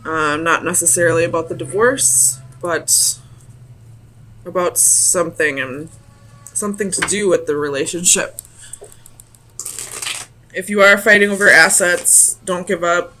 Not necessarily about the divorce, but about something and something to do with the relationship. If you are fighting over assets, don't give up.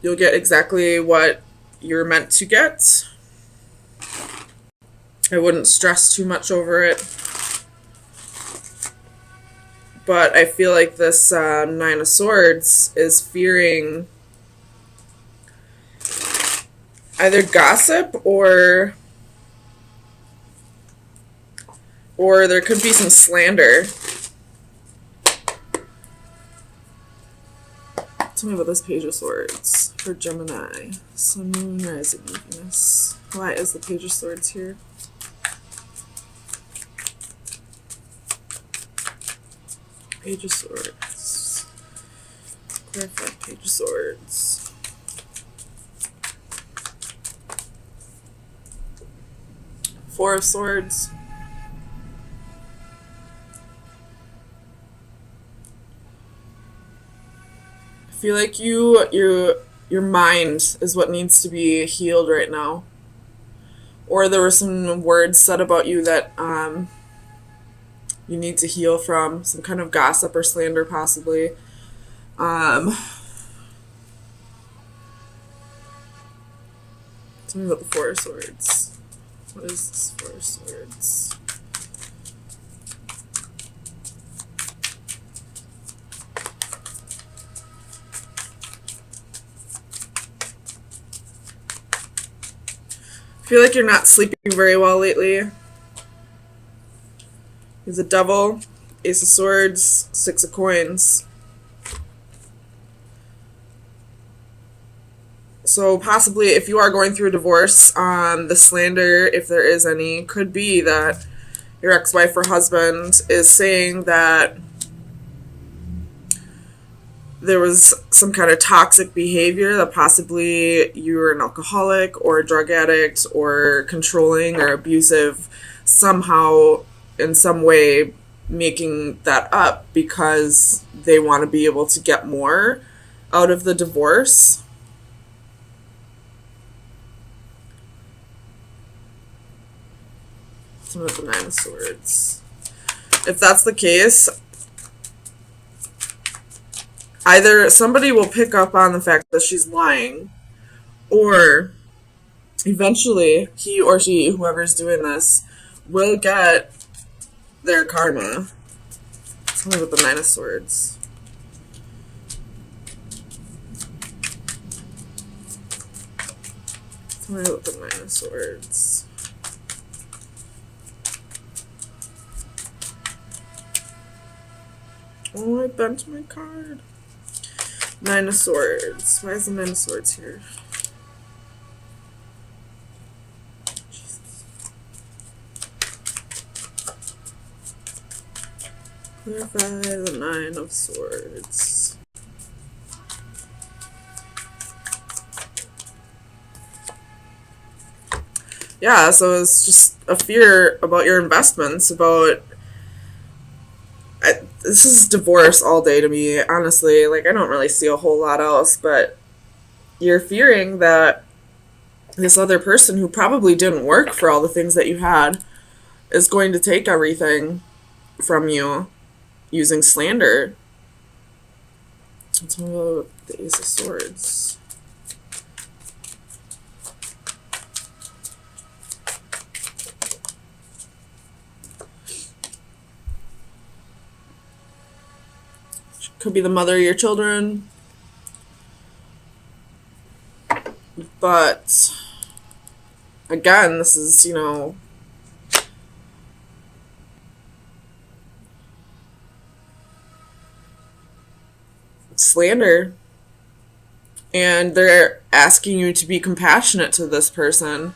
You'll get exactly what you're meant to get. I wouldn't stress too much over it. But I feel like this Nine of Swords is fearing either gossip or there could be some slander. Tell me about this Page of Swords for Gemini. Sun, Moon, Rising, Venus. Why is the Page of Swords here? Page of Swords. Clarify Page of Swords. Four of Swords. I feel like your mind is what needs to be healed right now. Or there were some words said about you that you need to heal from, some kind of gossip or slander possibly. Tell me about the Four of Swords. What is this Four of Swords? I feel like you're not sleeping very well lately. There's a Devil, Ace of Swords, Six of Coins. So possibly if you are going through a divorce, the slander, if there is any, could be that your ex-wife or husband is saying that there was some kind of toxic behavior, that possibly you were an alcoholic or a drug addict or controlling or abusive, somehow in some way making that up because they want to be able to get more out of the divorce. With the Nine of Swords. If that's the case, either somebody will pick up on the fact that she's lying, or eventually he or she, whoever's doing this, will get their karma. Tell me about the Nine of Swords. Tell me about the Nine of Swords. Oh, I bent my card. Nine of Swords. Why is the Nine of Swords here? Jesus. Clarify the Nine of Swords. Yeah, so it's just a fear about your investments, about... this is divorce all day to me, honestly. Like, I don't really see a whole lot else, but you're fearing that this other person who probably didn't work for all the things that you had is going to take everything from you using slander. Let's talk about the Ace of Swords. Could be the mother of your children. But again, this is, slander. And they're asking you to be compassionate to this person.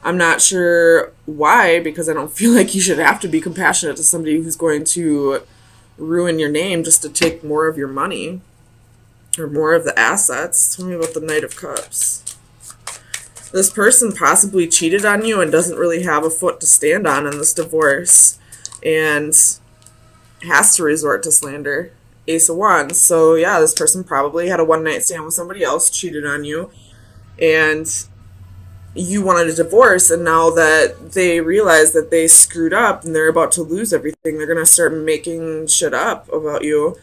I'm not sure why, because I don't feel like you should have to be compassionate to somebody who's going to ruin your name just to take more of your money or more of the assets. Tell me about the Knight of Cups. This person possibly cheated on you and doesn't really have a foot to stand on in this divorce and has to resort to slander Ace of Wands. So yeah, this person probably had a one night stand with somebody else, cheated on you, and you wanted a divorce, and now that they realize that they screwed up and they're about to lose everything, they're gonna start making shit up about you.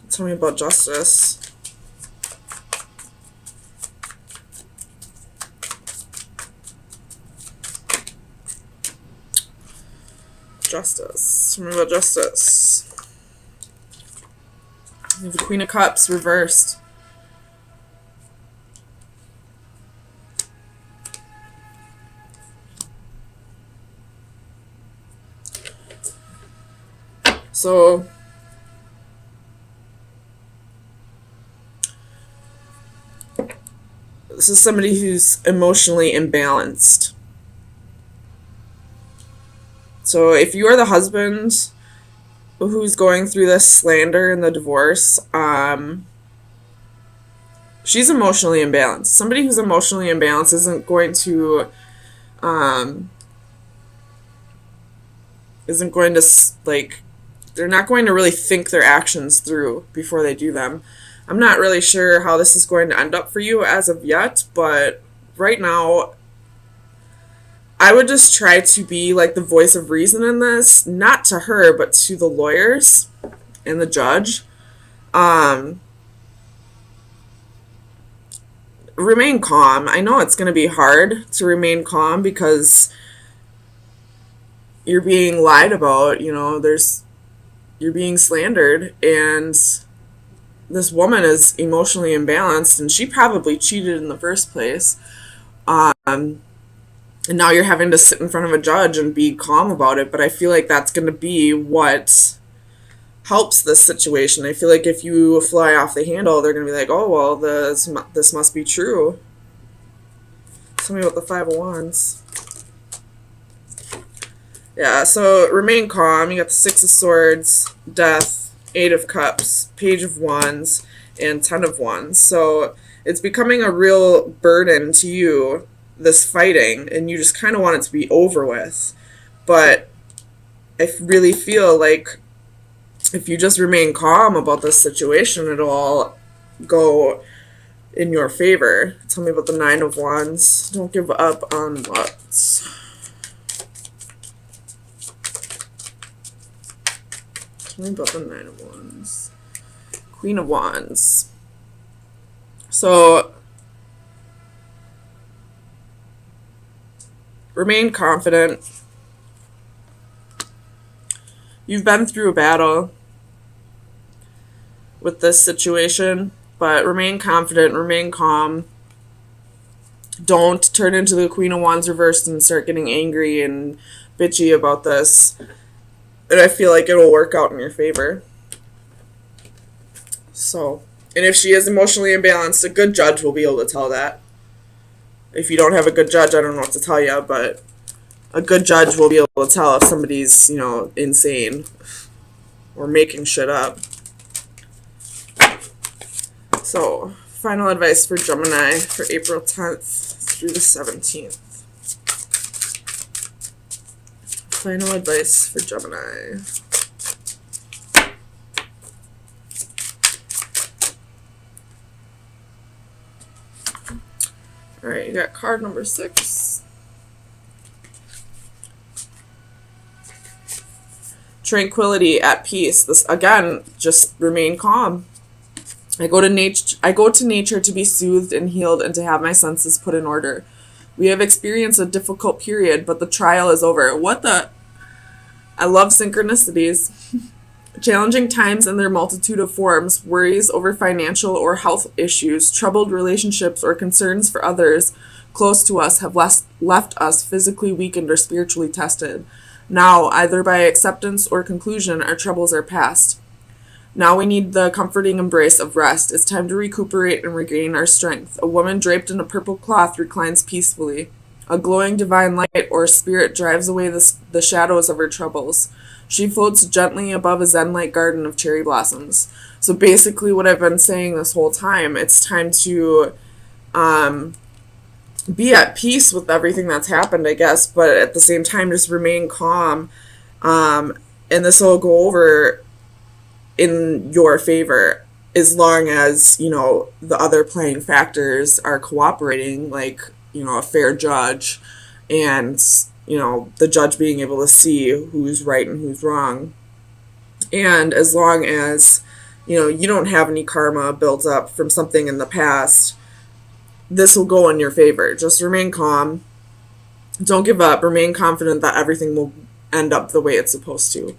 Tell me about justice. Justice. Tell me about justice. You have the Queen of Cups reversed. So this is somebody who's emotionally imbalanced. So if you are the husband who's going through this slander and the divorce, she's emotionally imbalanced. Somebody who's emotionally imbalanced isn't going to like, they're not going to really think their actions through before they do them. I'm not really sure how this is going to end up for you as of yet, but right now I would just try to be like the voice of reason in this, not to her, but to the lawyers and the judge. Remain calm. I know it's going to be hard to remain calm because you're being lied about, you're being slandered, and this woman is emotionally imbalanced, and she probably cheated in the first place. And now you're having to sit in front of a judge and be calm about it, but I feel like that's going to be what helps this situation. I feel like if you fly off the handle, they're going to be like, oh, well, this must be true. Tell me about the Five of Wands. Yeah, so remain calm. You got the Six of Swords, Death, Eight of Cups, Page of Wands, and Ten of Wands. So it's becoming a real burden to you, this fighting, and you just kind of want it to be over with. But I really feel like if you just remain calm about this situation, it'll all go in your favor. Tell me about the Nine of Wands. Don't give up on what? Tell me about the Nine of Wands. Queen of Wands. So remain confident. You've been through a battle with this situation, but remain confident, remain calm. Don't turn into the Queen of Wands reversed and start getting angry and bitchy about this. And I feel like it'll work out in your favor. So, and if she is emotionally imbalanced, a good judge will be able to tell that. If you don't have a good judge, I don't know what to tell you, but a good judge will be able to tell if somebody's, insane or making shit up. So, final advice for Gemini for April 10th through the 17th. Final advice for Gemini. Alright, you got card number 6. Tranquility, at peace. This, again, just remain calm. I go to nature to be soothed and healed and to have my senses put in order. We have experienced a difficult period, but the trial is over. What the? I love synchronicities. Challenging times in their multitude of forms, worries over financial or health issues, troubled relationships, or concerns for others close to us have left us physically weakened or spiritually tested. Now, either by acceptance or conclusion, our troubles are past. Now we need the comforting embrace of rest. It's time to recuperate and regain our strength. A woman draped in a purple cloth reclines peacefully. A glowing divine light or spirit drives away the shadows of her troubles. She floats gently above a zen-like garden of cherry blossoms. So basically what I've been saying this whole time, it's time to be at peace with everything that's happened, I guess, but at the same time just remain calm. And this will go over in your favor, as long as, you know, the other playing factors are cooperating, like, you know, a fair judge, and, you know, the judge being able to see who's right and who's wrong. And as long as, you know, you don't have any karma built up from something in the past, this will go in your favor. Just remain calm. Don't give up. Remain confident that everything will end up the way it's supposed to.